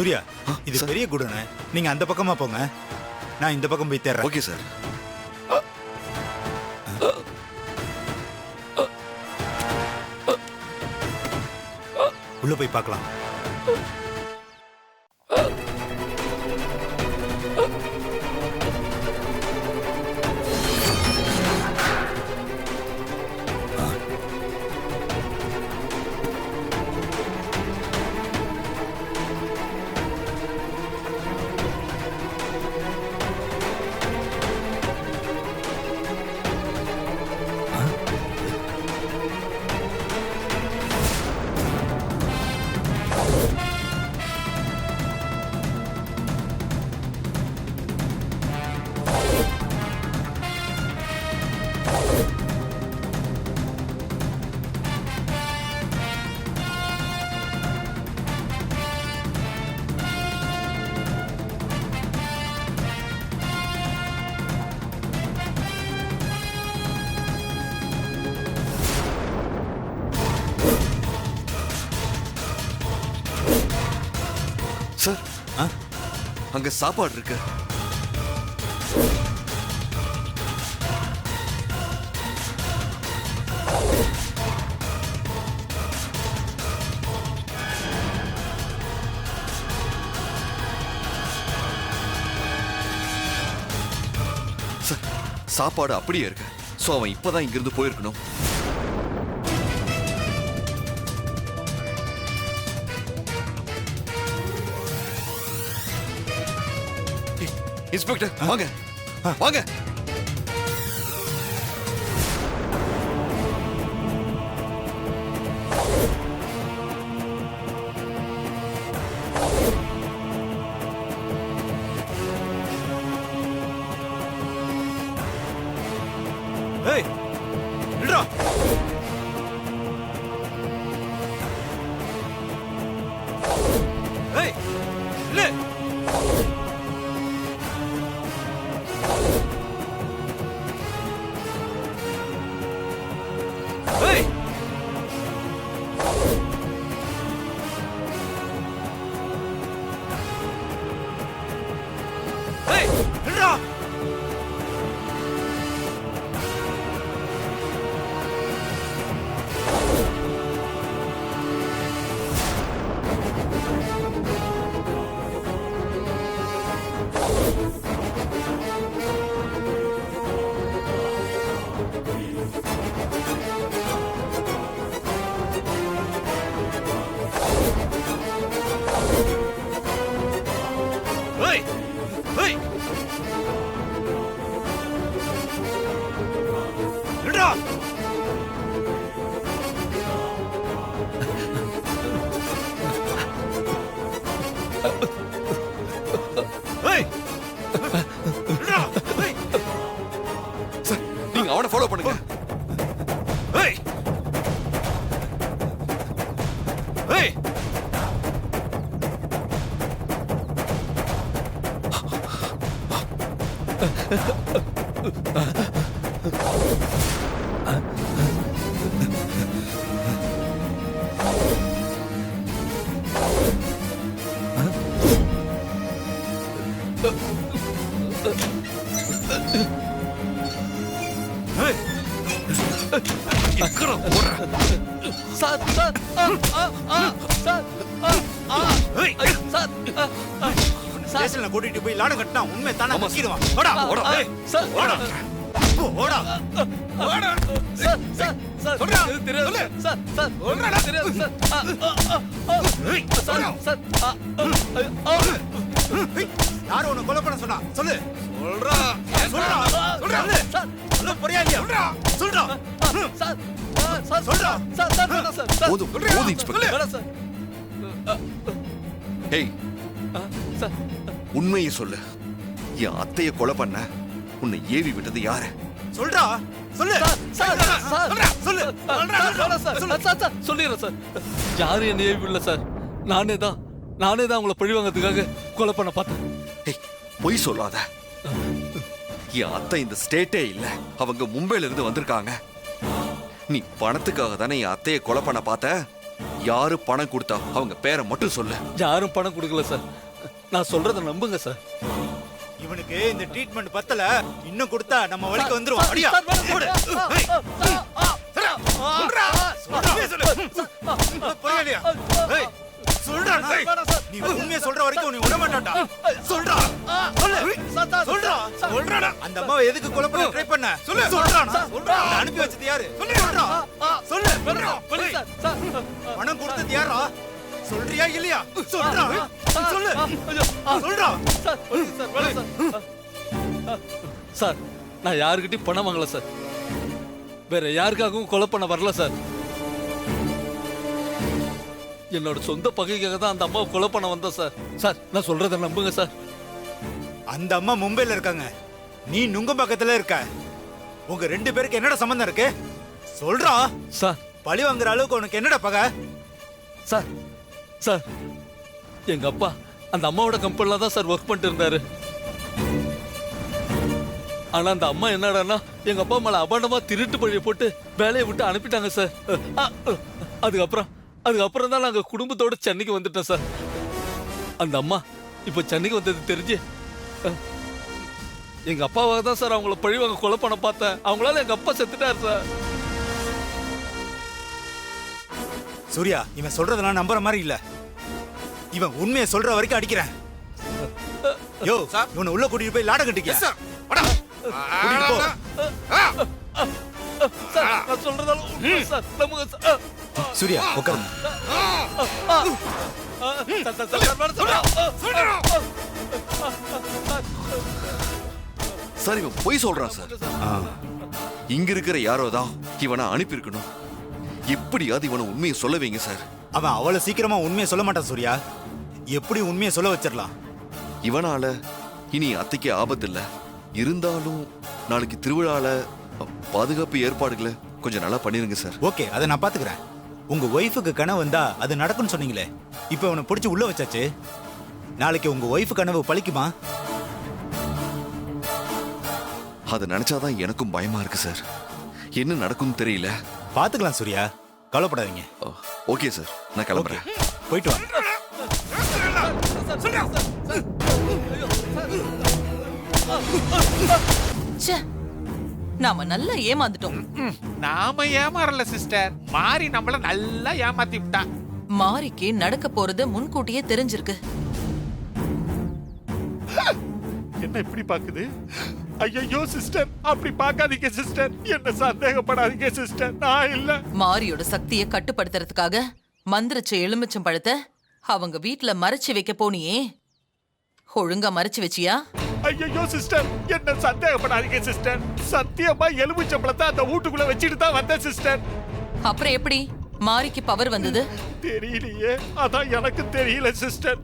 சூர்யா, இது பெரிய குடோனு. நீங்க அந்த பக்கமா போங்க, நான் இந்த பக்கம் போய் தேடுறேன். Okay sir. உள்ள போய் பார்க்கலாம். சார், அங்க சாப்பாடு இருக்கு. சார், சாப்பாடு அப்படியே இருக்கு. சோ அவன் இப்பதான் இங்கிருந்து போயிருக்கணும். இன்ஸ்பெக்டர், வாங்க வாங்க. ஏய், நில்றா. ஏய், நில்லு. ஏய், ஏய், நில்றா. ஏய், ஏய், நில்றா. ஏய், நில்றா. ஏய், சார், நீங்க அவனை ஃபாலோ பண்ணுங்க. ஏய், ஏய், எக்கடா போற? சார் சார் சார் ஏய், சார் ஸ்டேஷன்ல கூட்டிட்டு போய் லாடம் கட்டினா உண்மை தானே நக்கிடுவான். ஓடா ஓடா. ஏய், சார் ஓடா ஓடா ஓடா. சார் சார் சார் சொல்றா. இது தெரியாது சொல்லு. சார் சார் சொல்றா. தெரியாது சார் ஏய், சார் சார் ஏய், யாரு உன்னை கொலை பண்ண சொன்னா? சொல்லு. சொல்றா சொல்றா சொல்றா. சார் சொல்ல போறியா இல்லையா? சொல்றா சொல்றா. சார் சார் சொல்றா. சார் சார் வேணாம் சார் சார் போதும் போதும் இன்ஸ்பெக்டர். வேணாம் சார் ஏய், சார் உண்மையை சொல்லு. என் அத்தையை கொலை பண்ண உன்னை ஏவி விட்டது யாரு? சொல்றா சொல்லு. சார் சார் சார் சொல்றா சொல்லு. வேணாம் சார் சார் சார் சொல்லிடுறேன் சார். யாரும் என்ன ஏவி விடல சார். நானே தான் உங்களை பழி வாங்கிறதுக்காக கொலை பண்ண பார்த்தேன். ஏய், பொய் சொல்லாத. என் அத்தை இந்த ஸ்டேட்டே இல்ல. அவங்க மும்பைல இருந்து வந்திருக்காங்க. நீ பணத்துக்காக தானே என் அத்தையை கொலை பண்ண பார்த்த. யாரு பணம் கொடுத்தா அவங்க பேரை மட்டும் சொல்லு. யாரும் பணம் கொடுக்கல சார். நான் சொல்றத நம்புங்க சார். இவனுக்கு இந்த ட்ரீட்மெண்ட் பத்தல, இன்னும் கொடுத்தா நம்ம வழிக்கு வந்துருவான். அடியா போடு. ஏய். சொல்றா. உண்மையை சொல்லு. புரியலையா? ஏய், சொல்றா நாய். நீ உண்மையை சொல்ற வரைக்கும் நீ விட மாட்டான்டா. சொல்றா. சொல்லு. சொல்றா. சொல்றா. அந்த அம்மாவை எதுக்கு கொலை பண்ண ட்ரை பண்ண? சொல்லு. சொல்றா. சொல்றா. அனுப்பி வச்சது யாரு? சொல்லு. சொல்றா. சொல்லு. சொல்றா. பணம் கொடுத்தது யாரா? சொல்றியா இல்லையா? சொல்றா. சொல்லு. சொல்றா. சார், நான் யாருக்கிட்டையும் பணம் வாங்கல சார். வேற யாருக்காகவும் கொலை பண்ண வரல சார். என்னோட சொந்த பகைக்காக தான் அந்த அம்மாவை கொலை பண்ண வந்தேன் சார். சார், நான் சொல்றத நம்புங்க சார். அந்த அம்மா மும்பைல இருக்காங்க, நீ நுங்கம்பாக்கத்துல இருக்க. உங்க 2 பேருக்கு என்னடா சம்பந்தம் இருக்கு? சொல்றா. சார், பழி வாங்குற அளவுக்கு உனக்கு என்னடா பகை? சார், சார், எங்க அப்பா அந்த அம்மாவோட கம்பெனில தான் சார் ஒர்க் பண்ணிட்டு இருந்தாரு. ஆனா அந்த அம்மா என்னடான்னா எங்க அப்பா மேல அபாண்டமா திருட்டு பழிய போட்டு வேலையை விட்டு அனுப்பிட்டாங்க சார். அதுக்கப்புறம் தான் நாங்க குடும்பத்தோட சென்னைக்கு வந்துட்டோம் சார். அந்த அம்மா இப்ப சென்னைக்கு வந்தது தெரிஞ்சு எங்க அப்பாவாக தான் சார் அவங்கள பழிவாங்க கொலை பண்ண பார்த்தேன். அவங்களால எங்க அப்பா செத்துட்டாரு சார். சூர்யா, இவன் சொல்றதெல்லாம் நம்புற மாதிரி இல்ல. இவன் உண்மையை சொல்ற வரைக்கும் அடிக்கிறேன். யோ, இவனை உள்ள கூட்டிட்டு போய் லாடம் கட்டிக்க. கூட்டிட்டு போ. சார், நான் சொல்றதால உண்மை சார், நம்புங்க சார். சூர்யா, உட்காரு. சார், இவன் பொய் சொல்றான் சார். இங்க இருக்கிற யாரோ தான் இவனை அனுப்பியிருக்கணும். எப்படியாவது இவனை உண்மையை சொல்ல வைங்க சார். அவன் அவ்வளவு சீக்கிரமா உண்மையை சொல்ல மாட்டான் சூர்யா. எப்படி உண்மையை சொல்ல வச்சிடலாம்? இவனால இனி அத்தைக்கு ஆபத்து இல்ல. இருந்தாலும் நாளைக்கு திருவிழால பாதுகாப்பு ஏற்பாடுகளை கொஞ்சம் நல்லா பண்ணிருங்க சார். ஓகே, அதை நான் பாத்துக்கிறேன். உங்க ஒய்ஃபுக்கு கனவு வந்தா அது நடக்கும்னு சொன்னீங்களே, இப்ப அவனை பிடிச்சி உள்ள வச்சாச்சு. நாளைக்கு உங்க ஒய்ஃபு கனவு பழிக்குமா? அதை நினைச்சாதான் எனக்கும் பயமா இருக்கு சார். என்ன நடக்கும்னு தெரியல. பாத்துக்கலாம் சூர்யா, கவலைப்படாதீங்க. ஓகே சார், நான் கிளம்புறேன். போயிட்டு வாங்க. ச்சே, நாம நல்லா ஏமாந்துட்டோம். நாம ஏமாறல சிஸ்டர், மாறி நம்மள நல்லா ஏமாத்தி விட்டா. மாரிக்கு நடக்க போறது முன்கூட்டியே தெரிஞ்சிருக்கு. என்ன இப்படி பாக்குது? ஐயோ சிஸ்டர், அப்படி பார்க்காதீங்க சிஸ்டர். என்ன சந்தேகப்படாதீங்க சிஸ்டர், நான் இல்ல. மாரியோட சக்தியை கட்டுப்படுத்துறதுக்காக மந்திரிச்ச எலுமிச்சம் பழத்தை அவங்க வீட்ல மறைச்சு வைக்க போனியே, ஒழுங்கா மறைச்சு வச்சியா? ஐயோ சிஸ்டர், என்ன சந்தேகப்படாதீங்க சிஸ்டர். சத்தியமா எலுமிச்சம்பழத்தை அந்த வீட்டுக்குள்ள வச்சுட்டு தான் வந்தேன் சிஸ்டர். அப்புறம் எப்படி மாரிக்கு பவர் வந்தது? தெரியலையே, அதான் எனக்கு தெரியல சிஸ்டர்.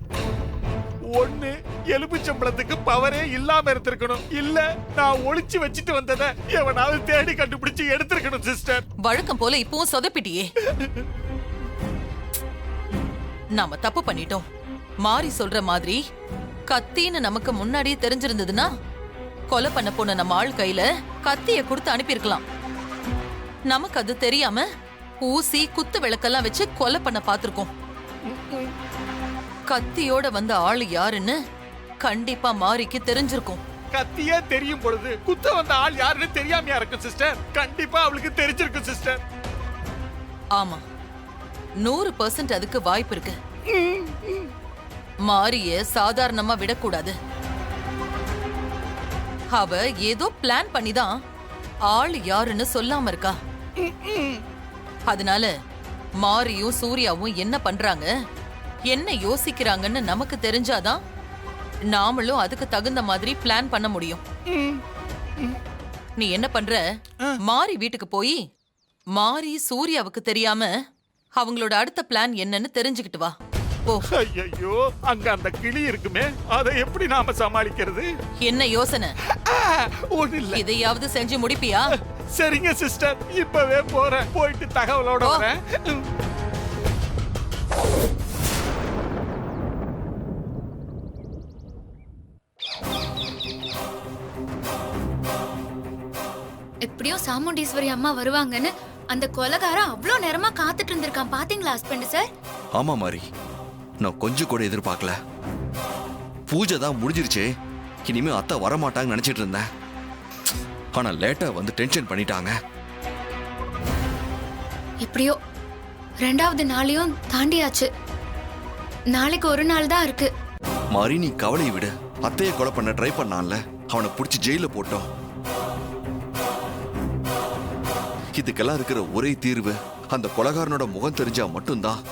ஒண்ணு, எலுமிச்சம்பழத்துக்கு பவரே இல்லாம இருந்திருக்கணும். இல்ல, நான் ஒளிச்சு வச்சுட்டு வந்ததை எவனாவது தேடி கண்டுபிடிச்சு எடுத்திருக்கணும் சிஸ்டர். வழக்கம் போல இப்பவும் சொதப்பிட்டியே. நாம தப்பு பண்ணிட்டோம். மாரி சொல்ற மாதிரி கத்தின்னு நமக்கு முன்னாடியே தெரிஞ்சிருந்ததுன்னா கொலை பண்ண போன நம்ம ஆள் கையில கத்திய கொடுத்து அனுப்பியிருக்கலாம். நமக்கு அது தெரியாம ஊசி குத்து விளக்கெல்லாம் வச்சு கொலை பண்ண பாத்திருக்கோம். கத்தியோட வந்த ஆளு யாருன்னு கண்டிப்பா மாரிக்கு தெரிஞ்சிருக்கும். கத்தியே தெரியும் பொழுது குத்த வந்த ஆள் யாருன்னு தெரியாமையா இருக்கும் சிஸ்டர். கண்டிப்பா அவளுக்கு தெரிஞ்சிருக்கும் சிஸ்டர். ஆமா, 100% அதுக்கு வாய்ப்பு இருக்கு. மாரிய சாதாரணமா விடக்கூடாது. அவ ஏதோ பிளான் பண்ணிதான் ஆள் யாருன்னு சொல்லாம இருக்கா. அதனால மாரியும் சூர்யாவும் என்ன பண்றாங்க, என்ன யோசிக்கிறாங்கன்னு நமக்கு தெரிஞ்சாதான் நாமளும் அதுக்கு தகுந்த மாதிரி பிளான் பண்ண முடியும். நீ என்ன பண்ற, மாரி வீட்டுக்கு போய் மாரி சூர்யாவுக்கு தெரியாம அவங்களோட அடுத்த பிளான் என்னன்னு தெரிஞ்சுக்கிட்டு வா. ஓ, ஐயோ, அங்க அந்த கிளி இருக்குமே, அதை எப்படி நாம சமாளிக்கிறது? என்ன யோசனை? ஒண்ணு இல்ல. இதையாவது செஞ்சு முடிப்பியா? சரிங்க சிஸ்டர், இப்பவே போறேன். போயிட்டு தகவலோட வரேன். எப்படியும் சாமுண்டீஸ்வரி அம்மா வருவாங்கன்னு அந்த கொலைகாரன் அவ்வளோ நேரமா காத்துட்டு இருந்திருக்கான் பாத்தீங்களா ஹஸ்பண்ட் சார்? ஆமா மாறி, நான் கொஞ்சம் கூட எதிர்பார்க்கல. பூஜை தான் முடிஞ்சிருச்சே, இனிமே அத்தை வரமாட்டாங்கன்னு நினைச்சிட்டு இருந்தேன். ஆனா லேட்டா வந்து டென்ஷன் பண்ணிட்டாங்க. எப்படியோ 2வது நாளையும் தாண்டியாச்சு. நாளைக்கு ஒரு நாள் தான் இருக்கு. மாறி நீ கவலை விடு. அத்தையை கொலை பண்ண ட்ரை பண்ணான்ல, அவனை பிடிச்சி ஜெயில போட்டோம். இதுக்கெல்லாம் இருக்கிற ஒரே தீர்வு, அந்த கொலைகாரனோட முகம் தெரிஞ்சா மட்டும்தான்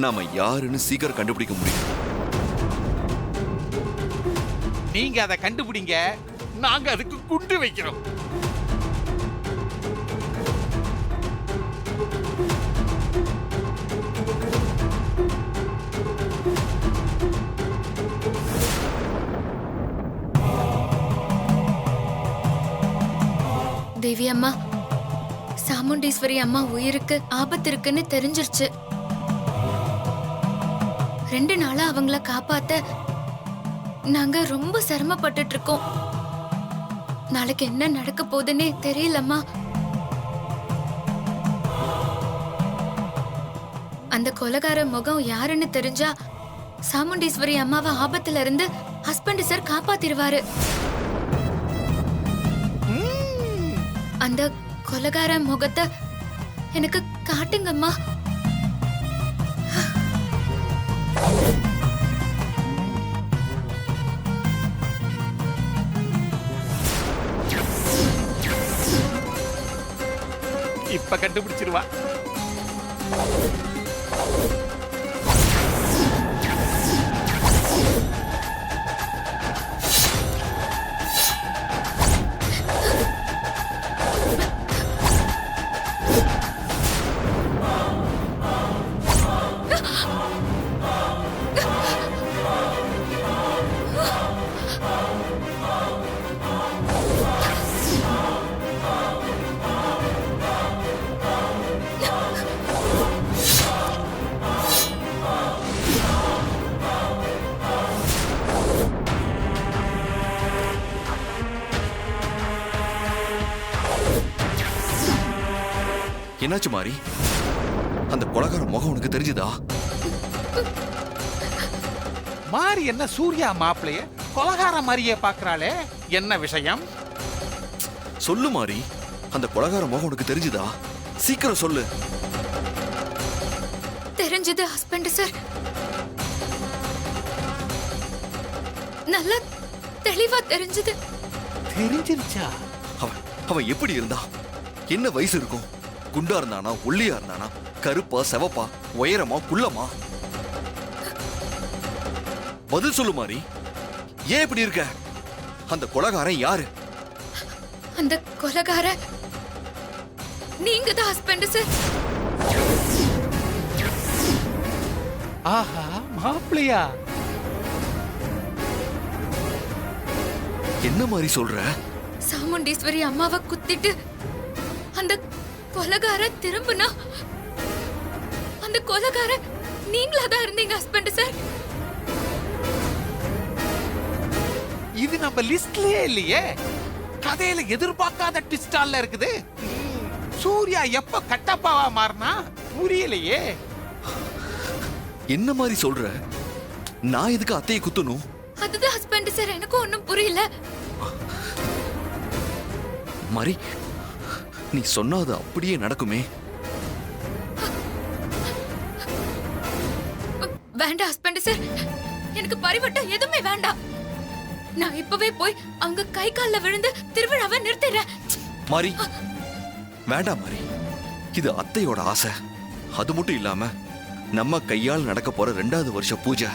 நாம யாருன்னு சீக்கிரம் கண்டுபிடிக்க முடியும். நீங்க அதை கண்டுபிடிங்க, நாங்க அதுக்கு குண்டு வைக்கிறோம். தேவி அம்மா, சாமுண்டீஸ்வரி அம்மா உயிருக்கு ஆபத்து இருக்குன்னு தெரிஞ்சிருச்சு. 2 நாளா அவங்கள காப்பாத்த நாங்க ரொம்ப சிரமப்பட்டுட்டு இருக்கோம். நாளைக்கு என்ன நடக்க போகுதுன்னே தெரியலம்மா. அந்த கொலைகார முகம் யாருன்னு தெரிஞ்சா சாமுண்டீஸ்வரி அம்மாவை ஆபத்துல இருந்து ஹஸ்பண்ட் சார் காப்பாத்திருவாரு. அந்த கொலைகார முகத்தை எனக்கு காட்டுங்கம்மா. இப்ப கண்டுபிடிச்சிருவா. என்னாச்சு மாறி? அந்த கொலைகார முகம் உனக்கு தெரிஞ்சுதா? மாறி என்ன சூர்யா மாப்பிளைய கொலைகார மாதிரியே பாக்குறாளே, என்ன விஷயம்? சொல்லு மாறி, அந்த கொலைகார முகம் உனக்கு தெரிஞ்சுதா? சீக்கிரம் சொல்லு. தெரிஞ்சது ஹஸ்பண்ட் சார். நல்லா தெளிவா தெரிஞ்சது. தெரிஞ்சிருச்சா? அவன் எப்படி இருந்தா? என்ன வயசு இருக்கும்? குண்டா இருந்தானா, ஒல்லியா இருந்தானா, கருப்பா, செவப்பா, உயரமா, குள்ளமா? பதில் சொல்லு மாறி. ஏன் இப்படி இருக்க? அந்த கொலைகாரன் யாரு? அந்த கொலைகார நீங்க தான் ஹஸ்பண்ட் சார். ஆஹா, மாப்பிளையா? என்ன மாதிரி சொல்ற? சாமுண்டீஸ்வரி அம்மாவை குத்திட்டு அந்த கொலைகார திரும்பினா அந்த கொலைகார நீங்களா தான் இருந்தீங்க ஹஸ்பண்ட் சார். இது நம்ம லிஸ்ட்லயே இல்லையே. கதையில எதிர்பார்க்காத ட்விஸ்டால இருக்குது. சூர்யா எப்ப கட்டப்பாவா மாறினா புரியலையே. என்ன மாதிரி சொல்ற? நான் எதுக்கு அத்தையை குத்தணும்? அதுதான் ஹஸ்பண்ட் சார், எனக்கும் ஒன்னும் புரியல. மாறி, நீ சொன்னா அது அப்படியே நடக்குமே. வேண்டாம் ஹஸ்பண்ட் சார், எனக்கு பரிவட்டம் எதுவுமே வேண்டாம். நான் இப்பவே போய் அவங்க கை கால்ல விழுந்து திருவிழாவை நிறுத்திடுறேன். மாறி, வேண்டாம் மாறி. இது அத்தையோட ஆசை. அது மட்டும் இல்லாம நம்ம கையால் நடக்க போற 2வது வருஷ பூஜை.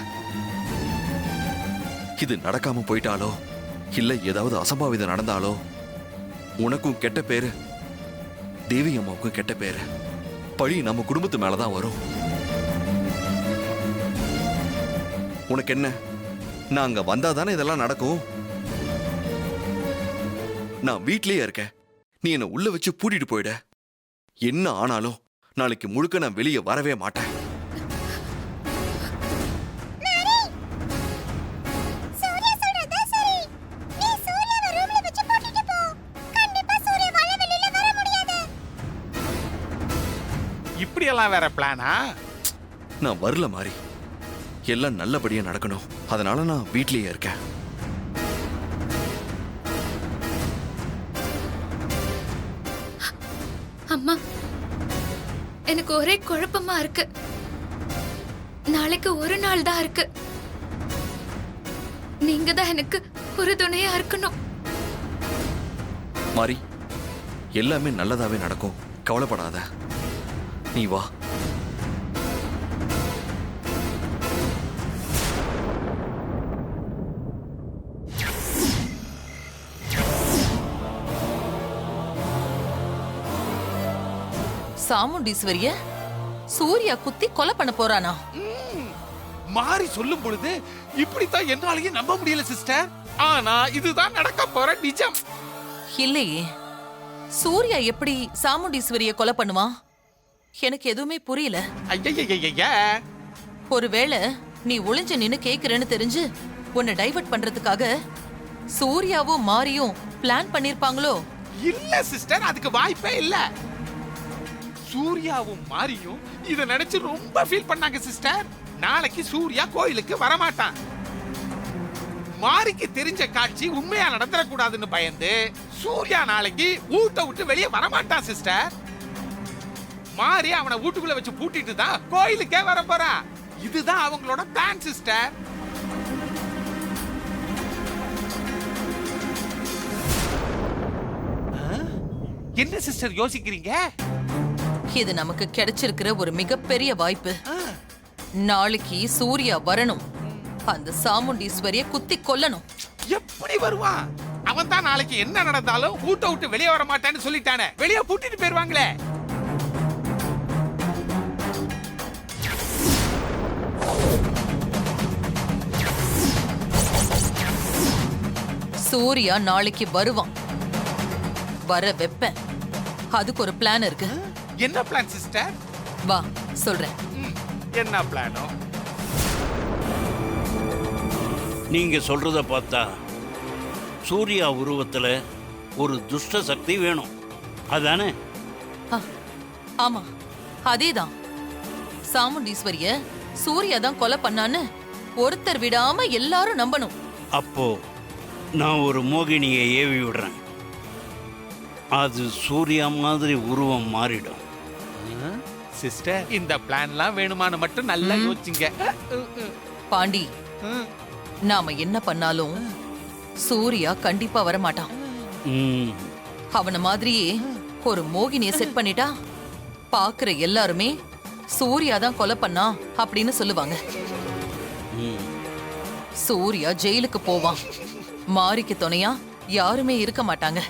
இது நடக்காம போயிட்டாலோ, இல்ல ஏதாவது அசம்பாவிதம் நடந்தாலோ, உனக்கும் கெட்ட பேரு, தேவி அம்மாவுக்கும் கெட்ட பேரு. பழி நம்ம குடும்பத்து மேலதான் வரும். உனக்கு என்ன? நான் அங்க வந்தாதானே இதெல்லாம் நடக்கும். நான் வீட்லயே இருக்கேன். நீ என்ன உள்ள வச்சு பூட்டிட்டு போயிட. என்ன ஆனாலும் நாளைக்கு முழுக்க நான் வெளியே வரவே மாட்டேன். இப்படி எல்லாம் வேற பிளானா? நான் வரல மாறி. எல்லாம் நல்லபடியா நடக்கணும். அதனால நான் வீட்லயே இருக்கேன். அம்மா, எனக்கு ஒரே குழப்பமா இருக்கு. நாளைக்கு ஒரு நாள் தான் இருக்கு. நீங்க தான் எனக்கு ஒரு துணையா இருக்கணும். மாறி, எல்லாமே நல்லதாவே நடக்கும். கவலைப்படாத. நீ வா. சாமுண்டீஸ்வரிய சூர்யா குத்தி கொலை பண்ண போறானா? மாறி சொல்லும் பொழுது இப்படித்தான் என்னாலேயே நம்ப முடியல சிஸ்டர். ஆனா இதுதான் நடக்க போற நிஜம். இல்லையே, சூர்யா எப்படி சாமுண்டீஸ்வரிய கொலை பண்ணுவான்? எனக்கு எதுவுமே புரியல. ஐயா, ஒருவேளை நீ ஒளிஞ்சு நின்னு கேக்குறேன்னு தெரிஞ்சு உன்னை டைவர்ட் பண்றதுக்காக சூர்யாவும் மாரியும் பிளான் பண்ணிருப்பாங்களோ? இல்ல சிஸ்டர், அதுக்கு வாய்ப்பே இல்ல. சூர்யாவும் மாரியும் இத நினைச்சு ரொம்ப ஃபீல் பண்ணாங்க சிஸ்டர். நாளைக்கு சூர்யா கோயிலுக்கு வரமாட்டான். மாரிக்கு தெரிஞ்ச காட்சி உண்மையா நடந்துடக்கூடாதுன்னு பயந்து சூர்யா நாளைக்கு வீட்டை விட்டு வெளியே வரமாட்டான் சிஸ்டர். மாரி அவனை வீட்டுக்குள்ள வச்சு பூட்டிட்டு தான் கோயிலுக்கே வர போறான். இதுதான் அவங்களோட பிளான் சிஸ்டர். என்ன சிஸ்டர் யோசிக்கிறீங்க? இது நமக்கு கிடைச்சிருக்கிற ஒரு மிகப்பெரிய வாய்ப்பு. நாளைக்கு சூர்யா வரணும். அந்த சாமுண்டீஸ்வரிய குத்தி கொல்லணும். எப்படி வருவான்? அவன் தான் நாளைக்கு என்ன நடந்தாலும் வீட்டை விட்டு வெளியே வர மாட்டான்னு சொல்லிட்டானே. வெளியே பூட்டிட்டு போயிருவாங்களே. சூர்யா நாளைக்கு வருவான். வர வெப்பேன். அதுக்கு ஒரு பிளான் இருக்கு. என்ன பிளான் சிஸ்டர்? வா சொல்றேன். என்ன பிளானோ? நீங்க சொல்றத பார்த்தா சூர்யா உருவத்துல ஒரு துஷ்ட சக்தி வேணும், அதானே? ஆமா, அதேதான். சாமுண்டீஸ்வரிய சூர்யா தான் கொலை பண்ணான்னு ஒருத்தர் விடாம எல்லாரும் நம்பணும். அப்போ நான் ஒரு மோகினியை ஏவி விடுறேன். அது சூர்யா மாதிரி உருவம் மாறிடும். சிஸ்டர், இந்த பிளான்லாம் வேணுமான்னு மட்டும் நல்லா யோசிங்க. பாண்டி, நாம என்ன பண்ணாலும் சூர்யா கண்டிப்பா வரமாட்டான். அவன மாதிரியே ஒரு மோகினிய செட் பண்ணிட்டா பாக்குற எல்லாருமே சூர்யா தான் கொலை பண்ணா அப்படின்னு சொல்லுவாங்க. சூர்யா ஜெயிலுக்கு போவான். மாரிக்கு துணையா யாருமே இருக்க மாட்டாங்க.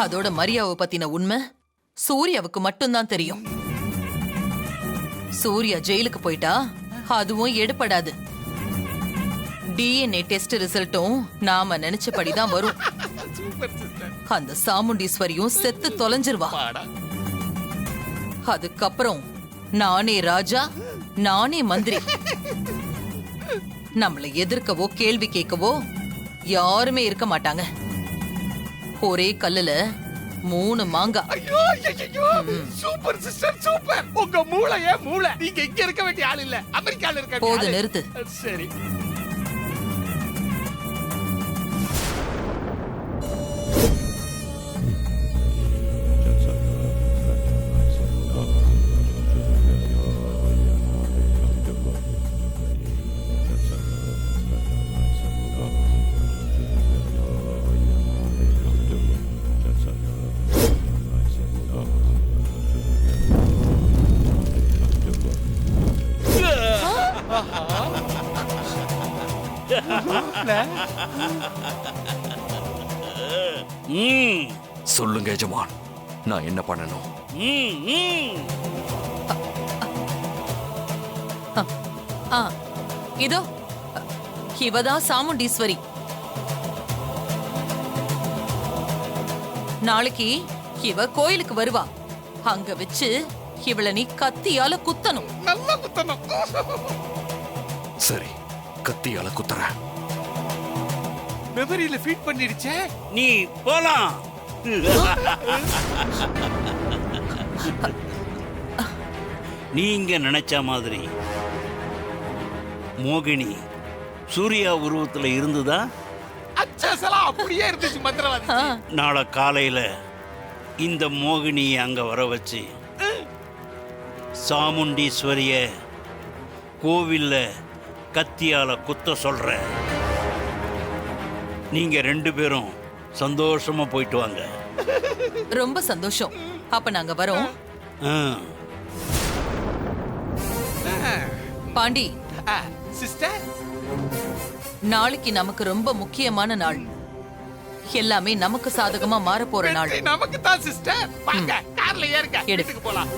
அதோட மரியாவை பத்தின உண்மை சூர்யாவுக்கு மட்டும்தான் தெரியும். சூர்யா ஜெயிலுக்கு போயிட்டா அதுவும் எடுபடாது. DNA டெஸ்ட் ரிசல்ட்டும் நாம நினைச்சபடிதான் வரும். அந்த சாமுண்டீஸ்வரியும் செத்து தொலைஞ்சிருவா. அதுக்கப்புறம் நானே ராஜா, நானே மந்திரி. நம்மளை எதிர்க்கவோ கேள்வி கேட்கவோ யாருமே இருக்க மாட்டாங்க. ஒரே கல்லுல 3 மாங்காய். ஐயோ ஐயோ, சூப்பர் சிஸ்டர், சூப்பர். உங்க மூளையே மூளை. நீங்க இங்க இருக்க வேண்டிய ஆள் இல்ல, அமெரிக்கால இருக்க வேண்டிய போது ஆளு. நிறுத்து. சரி. சொல்லுங்க எஜமான், நான் என்ன பண்ணணும்? இதோ இவதான் சாமுண்டீஸ்வரி. நாளைக்கு இவ கோயிலுக்கு வருவா. அங்க வச்சு இவள நீ கத்தியால குத்தணும். நல்லா குத்தணும். சரி, கத்தியால குத்துறேன். மெமரியில ஃபீட் பண்ணிடுச்சே. நீ போலாம். நீங்க நினைச்ச மாதிரி மோகினி சூர்யா உருவத்துல இருந்துதா? அச்சலாம் அப்படியே இருந்துச்சு மந்திரவாதி. ஆ, நாளை காலையில இந்த மோகினியை அங்க வர வச்சு சாமுண்டீஸ்வரிய கோவில்ல கத்தியால குத்த சொல்றேன். நீங்க 2 பேரும் சந்தோஷமா போயிட்டு வாங்க. ரொம்ப சந்தோஷம். அப்ப நாங்க வரோம். ஆ. பாண்டி, சிஸ்டர் நாளைக்கு நமக்கு ரொம்ப முக்கியமான நாள். எல்லாமே நமக்கு சாதகமா மாற போற நாள். நமக்கு தான் சிஸ்டர். வாங்க கார்ல ஏறுங்க, எடு. வீட்டுக்கு போலாம்.